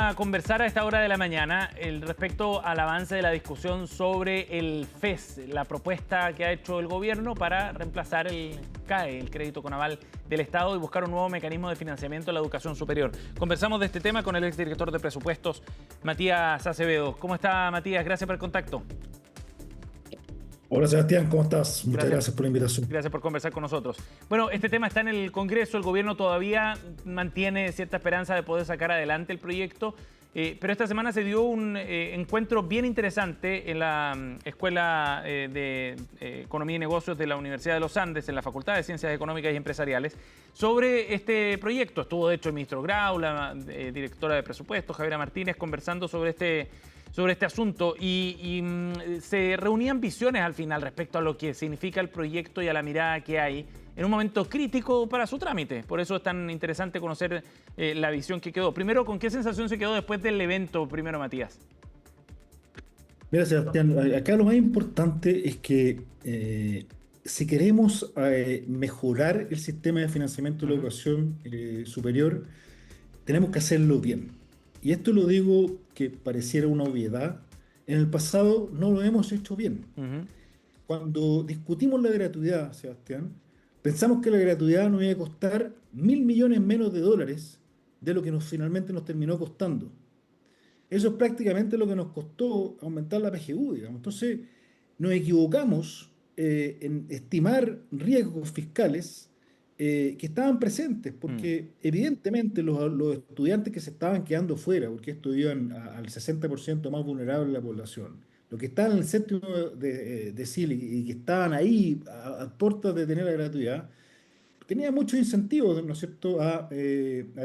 a conversar a esta hora de la mañana respecto al avance de la discusión sobre el FES, la propuesta que ha hecho el gobierno para reemplazar el CAE, el crédito con aval del Estado, y buscar un nuevo mecanismo de financiamiento de la educación superior. Conversamos de este tema con el exdirector de presupuestos, Matías Acevedo. ¿Cómo está, Matías? Gracias por el contacto. Hola Sebastián, ¿cómo estás? Muchas Gracias. gracias por la invitación. Gracias por conversar con nosotros. Bueno, este tema está en el Congreso, el gobierno todavía mantiene cierta esperanza de poder sacar adelante el proyecto, pero esta semana se dio un encuentro bien interesante en la Escuela de Economía y Negocios de la Universidad de los Andes, en la Facultad de Ciencias Económicas y Empresariales, sobre este proyecto. Estuvo de hecho el ministro Grau, la directora de presupuestos, Javiera Martínez, conversando sobre este asunto y se reunían visiones al final respecto a lo que significa el proyecto y a la mirada que hay en un momento crítico para su trámite. Por eso es tan interesante conocer la visión que quedó. Primero, ¿con qué sensación se quedó después del evento? Primero, Matías. Mira Sebastián, acá lo más importante es que si queremos mejorar el sistema de financiamiento de la educación superior, tenemos que hacerlo bien. Y esto lo digo que pareciera una obviedad. En el pasado no lo hemos hecho bien. Cuando discutimos la gratuidad, Sebastián, pensamos que la gratuidad nos iba a costar 1.000 millones menos de dólares de lo que finalmente nos terminó costando. Eso es prácticamente lo que nos costó aumentar la PGU, digamos. Entonces, nos equivocamos en estimar riesgos fiscales que estaban presentes, Mm. porque evidentemente los estudiantes que se estaban quedando fuera, porque esto iban al 60% más vulnerable de la población, los que estaban en el séptimo de CIL y que estaban ahí a puertas de tener la gratuidad, tenía muchos incentivos, ¿no es cierto?, a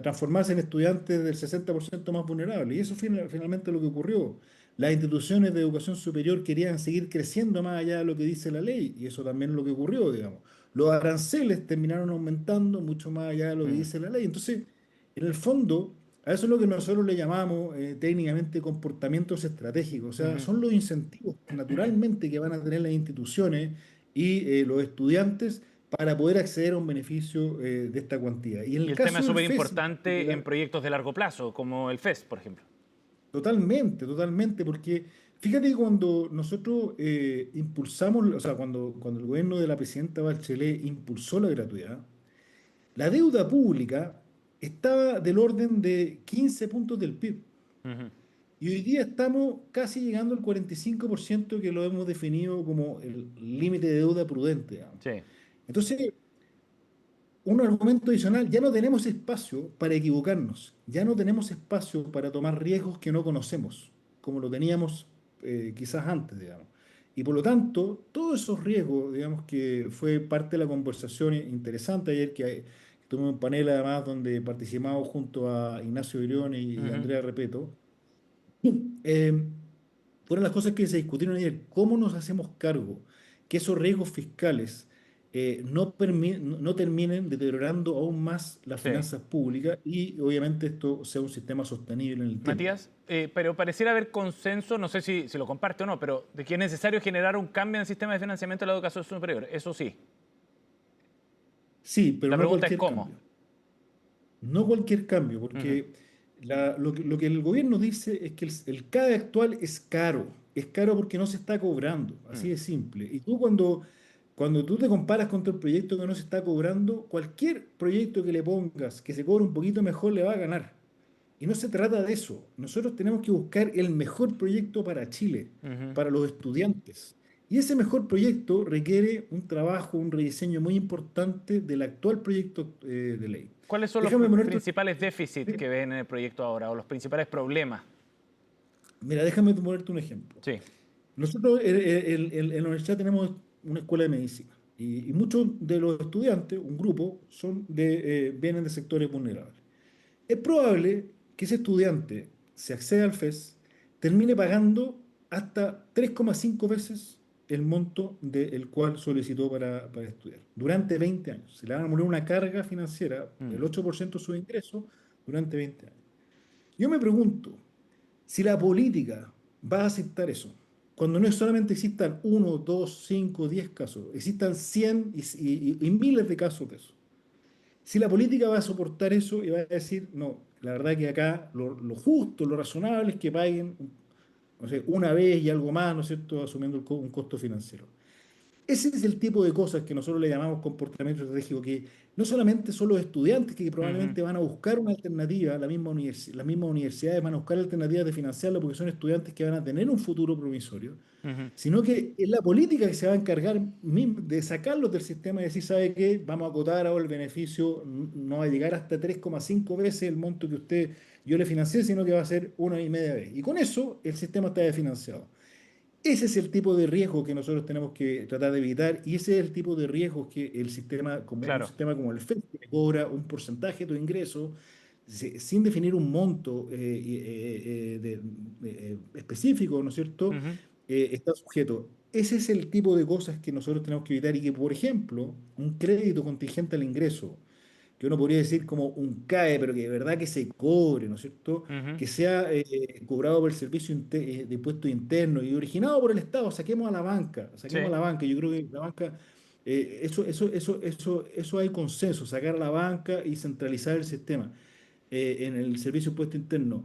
transformarse en estudiantes del 60% más vulnerables. Y eso finalmente lo que ocurrió. Las instituciones de educación superior querían seguir creciendo más allá de lo que dice la ley, y eso también es lo que ocurrió, digamos. Los aranceles terminaron aumentando mucho más allá de lo que Mm. dice la ley. Entonces, en el fondo, a eso es lo que nosotros le llamamos técnicamente comportamientos estratégicos. O sea, Ujú. son los incentivos naturalmente que van a tener las instituciones y los estudiantes para poder acceder a un beneficio de esta cuantía. Y en Y el el tema es caso del súper FES en importante en particular, proyectos de largo plazo, como el FES, por ejemplo. totalmente, totalmente, porque fíjate que cuando nosotros impulsamos, o sea, cuando el gobierno de la presidenta Bachelet impulsó la gratuidad, la deuda pública estaba del orden de 15 puntos del PIB. Ujú. Y hoy día estamos casi llegando al 45% que lo hemos definido como el límite de deuda prudente, digamos. Sí. Entonces, un argumento adicional, ya no tenemos espacio para equivocarnos, ya no tenemos espacio para tomar riesgos que no conocemos, como lo teníamos quizás antes, digamos. Y por lo tanto, todos esos riesgos, digamos que fue parte de la conversación interesante ayer que tuvimos un panel además donde participamos junto a Ignacio Brión y Ujú. Andrea Repeto, eh, fueron las cosas que se discutieron ayer. ¿Cómo nos hacemos cargo que esos riesgos fiscales no terminen deteriorando aún más las Sí. finanzas públicas y obviamente esto sea un sistema sostenible en el tiempo? Matías, pero pareciera haber consenso, no sé si lo comparte o no, pero de que es necesario generar un cambio en el sistema de financiamiento de la educación superior. Eso sí. Sí, pero La no pregunta es cualquier cómo. cambio. No cualquier cambio, Ujú. porque lo que el gobierno dice es que el CAE actual es caro porque no se está cobrando, Mm. así de simple. Y cuando tú te comparas contra el proyecto que no se está cobrando, cualquier proyecto que le pongas que se cobre un poquito mejor le va a ganar. Y no se trata de eso. Nosotros tenemos que buscar el mejor proyecto para Chile, Ujú. para los estudiantes. Y ese mejor proyecto requiere un trabajo, un rediseño muy importante del actual proyecto de ley. ¿Cuáles son los Déjame ponerte principales déficits que ven en el proyecto ahora o los principales problemas? Mira, déjame ponerte un ejemplo. Sí. Nosotros en la universidad tenemos una escuela de medicina y muchos de los estudiantes, un grupo, vienen de sectores vulnerables. Es probable que ese estudiante, si accede al FES, termine pagando hasta 3,5 veces el monto del cual solicitó para estudiar, durante 20 años. Se le van a poner una carga financiera, Mm. el 8% de sus ingresos, durante 20 años. Yo me pregunto, si la política va a aceptar eso, cuando no es solamente existan uno, dos, cinco, 10 casos, existan 100 y miles de casos de eso. Si la política va a soportar eso y va a decir, no, La verdad que acá lo justo, lo razonable es que paguen, no sé, una vez y algo más, ¿no es cierto?, asumiendo un costo financiero. Ese es el tipo de cosas que nosotros le llamamos comportamiento estratégico, que no solamente son los estudiantes que Ujú, probablemente van a buscar una alternativa, las mismas universidades van a buscar alternativas de financiarlo porque son estudiantes que van a tener un futuro promisorio, ujú. sino que es la política que se va a encargar de sacarlos del sistema y decir, ¿sabe qué? Vamos a acotar ahora el beneficio, no va a llegar hasta 3,5 veces el monto que yo le financié, sino que va a ser 1,5 veces. Y con eso el sistema está desfinanciado. Ese es el tipo de riesgo que nosotros tenemos que tratar de evitar y ese es el tipo de riesgos que el sistema, como un Claro. sistema como el FED, que te cobra un porcentaje de tu ingreso sin definir un monto específico, ¿no es cierto? Ujú. Está sujeto. Ese es el tipo de cosas que nosotros tenemos que evitar y que, por ejemplo, un crédito contingente al ingreso que uno podría decir como un CAE, pero que de verdad que se cobre, ¿no es cierto? Ujú. Que sea cobrado por el servicio de impuestos internos y originado por el Estado. Saquemos a la banca, saquemos a Sí. la banca. Yo creo que la banca, eso hay consenso, sacar a la banca y centralizar el sistema en el servicio de impuesto interno.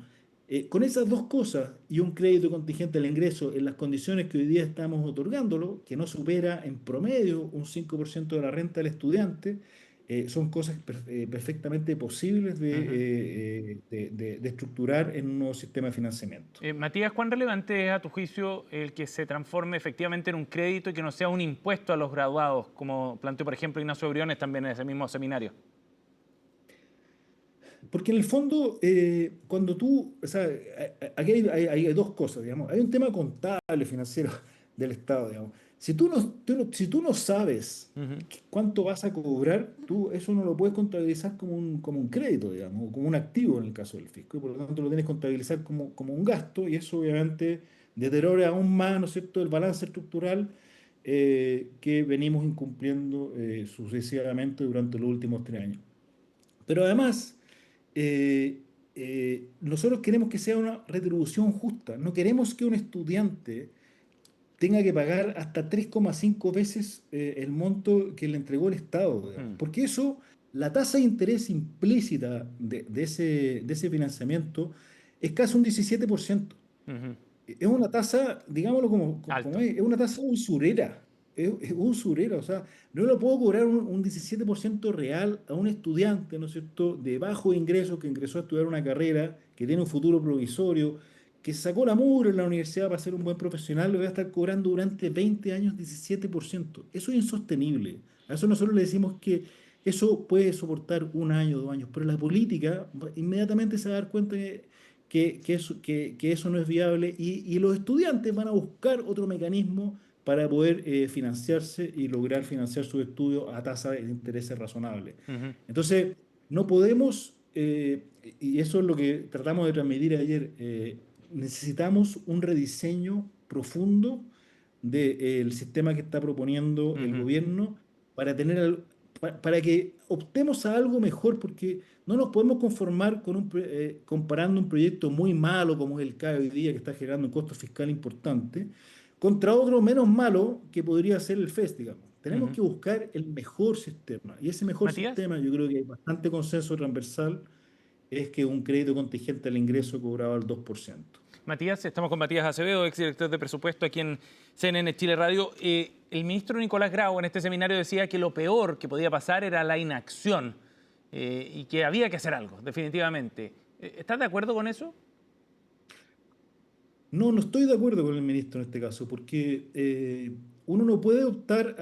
Con esas dos cosas y un crédito contingente al ingreso en las condiciones que hoy día estamos otorgándolo, que no supera en promedio un 5% de la renta del estudiante, son cosas perfectamente posibles Ujú. de estructurar en un nuevo sistema de financiamiento. Matías, ¿cuán relevante es a tu juicio el que se transforme efectivamente en un crédito y que no sea un impuesto a los graduados, como planteó, por ejemplo, Ignacio Briones también en ese mismo seminario? Porque en el fondo, cuando tú, o sea, aquí hay dos cosas, digamos. Hay un tema contable, financiero del Estado, digamos. Si tú no sabes Ujú. cuánto vas a cobrar, tú eso no lo puedes contabilizar como un crédito, digamos, o como un activo en el caso del fisco, y por lo tanto lo tienes que contabilizar como un gasto, y eso obviamente deteriora aún más, ¿no es cierto?, el balance estructural que venimos incumpliendo sucesivamente durante los últimos 3 años. Pero además nosotros queremos que sea una retribución justa. No queremos que un estudiante tenga que pagar hasta 3,5 veces el monto que le entregó el Estado, digamos. Mm. Porque eso, la tasa de interés implícita de ese financiamiento es casi un 17%. Ujú. Es una tasa, digámoslo como Alto. es una tasa usurera. Es usurera, o sea, no le puedo cobrar un 17% real a un estudiante, ¿no es cierto?, de bajo ingreso que ingresó a estudiar una carrera, que tiene un futuro provisorio, que sacó la mugre en la universidad para ser un buen profesional, lo voy a estar cobrando durante 20 años 17%. Eso es insostenible. A eso nosotros le decimos que eso puede soportar 1 año, 2 años, pero la política inmediatamente se va a dar cuenta que eso no es viable y los estudiantes van a buscar otro mecanismo para poder financiarse y lograr financiar sus estudios a tasa de intereses razonables. Ujú. Entonces, no podemos, y eso es lo que tratamos de transmitir ayer, necesitamos un rediseño profundo del sistema que está proponiendo el Ujú. gobierno para para que optemos a algo mejor, porque no nos podemos conformar comparando un proyecto muy malo como es el CAE hoy día, que está generando un costo fiscal importante, contra otro menos malo que podría ser el FES, digamos. Tenemos Ujú. que buscar el mejor sistema. Y ese mejor Matías. sistema, yo creo que hay bastante consenso transversal, es que un crédito contingente al ingreso cobraba el 2%. Matías, estamos con Matías Acevedo, exdirector de presupuesto aquí en CNN Chile Radio. El ministro Nicolás Grau en este seminario decía que lo peor que podía pasar era la inacción y que había que hacer algo, definitivamente. ¿Estás de acuerdo con eso? No, no estoy de acuerdo con el ministro en este caso, porque uno no puede optar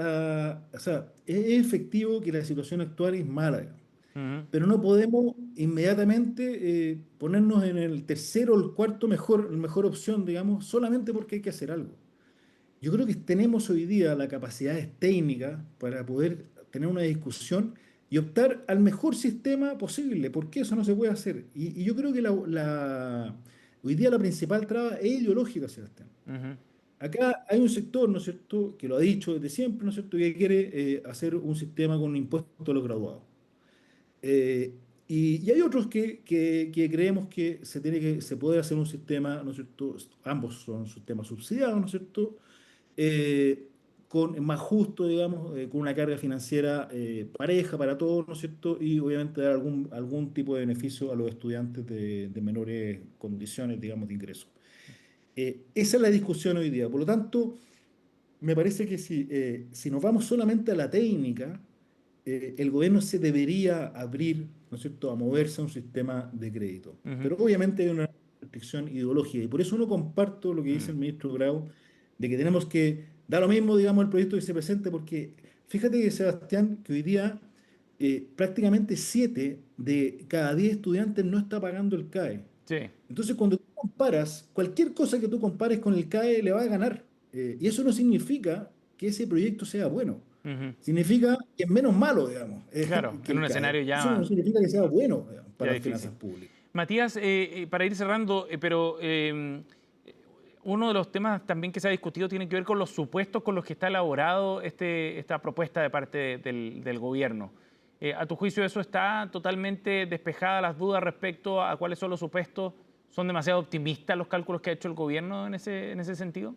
o sea, es efectivo que la situación actual es mala, digamos, Ujú. pero no podemos inmediatamente ponernos en el tercero o el cuarto mejor opción, digamos, solamente porque hay que hacer algo. Yo creo que tenemos hoy día las capacidades técnicas para poder tener una discusión y optar al mejor sistema posible, porque eso no se puede hacer. Y yo creo que hoy día la principal traba es ideológica, Sebastián. Ujú. Acá hay un sector, ¿no es cierto?, que lo ha dicho desde siempre, ¿no es cierto?, que quiere hacer un sistema con un impuesto a los graduados. Eh, y hay otros que creemos que se puede hacer un sistema, ¿no es cierto?, ambos son sistemas subsidiados, ¿no es cierto?, eh, más justo, digamos, con una carga financiera pareja para todos, ¿no es cierto? Y obviamente dar algún tipo de beneficio a los estudiantes de menores condiciones, digamos, de ingreso. Esa es la discusión hoy día. Por lo tanto, me parece que si nos vamos solamente a la técnica, el gobierno se debería abrir, ¿no es cierto?, a moverse a un sistema de crédito. Ujú. Pero obviamente hay una restricción ideológica y por eso no comparto lo que dice el ministro Grau de que tenemos que dar lo mismo, digamos, el proyecto que se presente, porque fíjate que, Sebastián, que hoy día prácticamente 7 de cada 10 estudiantes no está pagando el CAE. Sí. Entonces, cuando tú comparas, cualquier cosa que tú compares con el CAE le va a ganar. Y eso no significa que ese proyecto sea bueno. Ujú. Significa que es menos malo, digamos, Claro, que en el un CAE. escenario Eso no ya, significa que sea bueno, digamos, ya para las difícil. finanzas públicas. Matías, para ir cerrando, uno de los temas también que se ha discutido tiene que ver con los supuestos con los que está elaborado esta propuesta de parte del gobierno. ¿A tu juicio eso está totalmente despejada las dudas respecto a cuáles son los supuestos? ¿Son demasiado optimistas los cálculos que ha hecho el gobierno en ese sentido?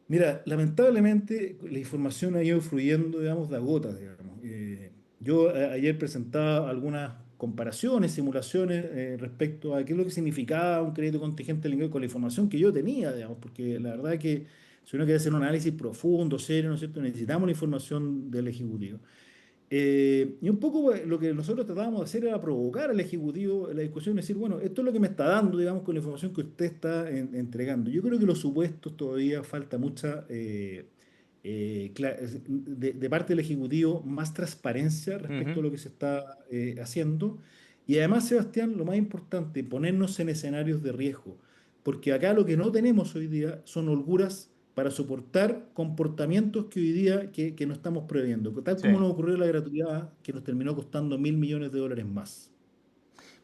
Mira, lamentablemente la información ha ido fluyendo, digamos, de a gotas, digamos. Yo ayer presentaba algunas comparaciones, simulaciones respecto a qué es lo que significaba un crédito contingente al ingreso con la información que yo tenía, digamos, porque la verdad que si uno quiere hacer un análisis profundo, serio, ¿no es cierto?, necesitamos la información del Ejecutivo. Y un poco lo que nosotros tratábamos de hacer era provocar al Ejecutivo la discusión, decir, bueno, esto es lo que me está dando, digamos, con la información que usted está entregando. Yo creo que los supuestos todavía falta mucha, de parte del Ejecutivo, más transparencia respecto a Ujú. lo que se está haciendo. Y además, Sebastián, lo más importante, ponernos en escenarios de riesgo, porque acá lo que no tenemos hoy día son holguras para soportar comportamientos que hoy día que no estamos previendo, tal Sí. como nos ocurrió la gratuidad, que nos terminó costando $1.000 millones más.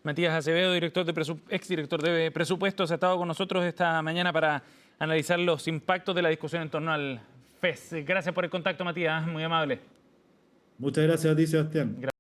Matías Acevedo, exdirector de presupuestos, ha estado con nosotros esta mañana para analizar los impactos de la discusión en torno al FES. Gracias por el contacto, Matías, muy amable. Muchas gracias a ti, Sebastián.